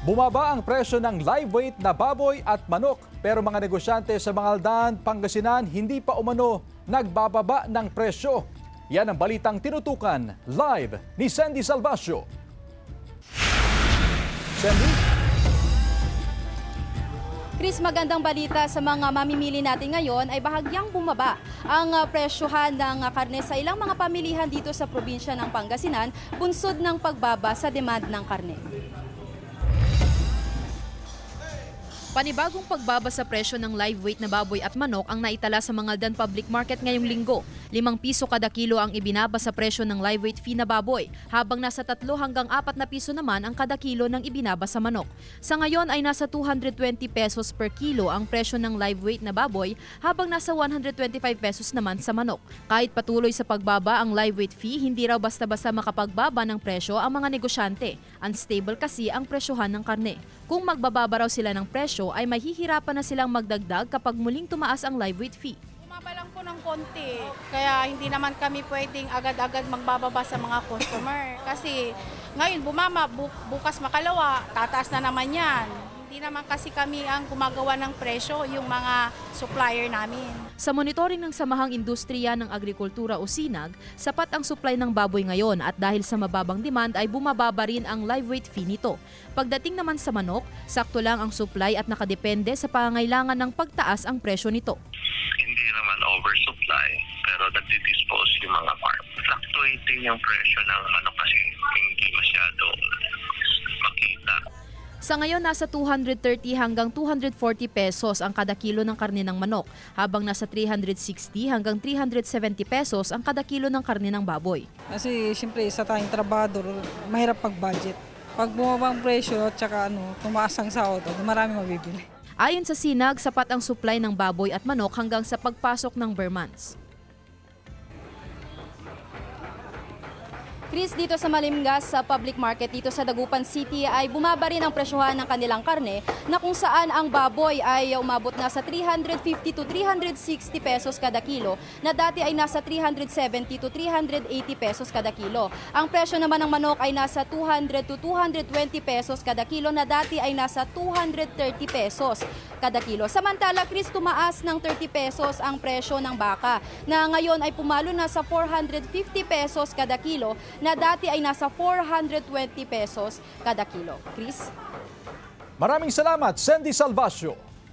Bumaba ang presyo ng live weight na baboy at manok pero mga negosyante sa Mangaldan, Pangasinan hindi pa umano nagbababa ng presyo. Yan ang balitang tinutukan live ni Sandy Salvacio. Sandy? Chris, magandang balita sa mga mamimili natin ngayon ay bahagyang bumaba ang presyohan ng karne sa ilang mga pamilihan dito sa probinsya ng Pangasinan, bunsod ng pagbaba sa demand ng karne. Panibagong pagbaba sa presyo ng live weight na baboy at manok ang naitala sa Mangaldan Public Market ngayong linggo. 5 piso kada kilo ang ibinaba sa presyo ng live weight fee na baboy, habang nasa 3 hanggang 4 na piso naman ang kada kilo ng ibinaba sa manok. Sa ngayon ay nasa 220 pesos per kilo ang presyo ng live weight na baboy, habang nasa 125 pesos naman sa manok. Kahit patuloy sa pagbaba ang live weight fee, hindi raw basta-basta makapagbaba ng presyo ang mga negosyante. Unstable kasi ang presyohan ng karne. Kung magbababa raw sila ng presyo, ay mahihirapan na silang magdagdag kapag muling tumaas ang live weight fee. Bumaba lang po ng konti, kaya hindi naman kami pwedeng agad-agad magbababa sa mga customer. Kasi ngayon bumama, bukas makalawa, tataas na naman yan. Hindi naman kasi kami ang gumagawa ng presyo, yung mga supplier namin. Sa monitoring ng Samahang Industriya ng Agrikultura o SINAG, sapat ang supply ng baboy ngayon at dahil sa mababang demand ay bumababa rin ang live weight fee nito. Pagdating naman sa manok, sakto lang ang supply at nakadepende sa pangangailangan ng pagtaas ang presyo nito. Hindi naman oversupply, pero nagdi-dispose yung mga farm. Fluctuating yung presyo ng manok kasi hindi masyado makita. Sa ngayon, nasa 230 hanggang 240 pesos ang kada kilo ng karne ng manok, habang nasa 360 hanggang 370 pesos ang kada kilo ng karne ng baboy. Kasi siyempre sa tayong trabador, mahirap pag-budget. Pag bumaba ang presyo at saka tumaas ang sahod, marami mabibili. Ayon sa SINAG, sapat ang supply ng baboy at manok hanggang sa pagpasok ng bare months. Chris, dito sa Malimgas sa public market dito sa Dagupan City ay bumaba rin ang presyohan ng kanilang karne na kung saan ang baboy ay umabot na sa 350 to 360 pesos kada kilo na dati ay nasa 370 to 380 pesos kada kilo. Ang presyo naman ng manok ay nasa 200 to 220 pesos kada kilo na dati ay nasa 230 pesos kada kilo. Samantala, Chris, tumaas ng 30 pesos ang presyo ng baka na ngayon ay pumalo na sa 450 pesos kada kilo na dati ay nasa 420 pesos kada kilo. Chris? Maraming salamat, Sandy Salvacio.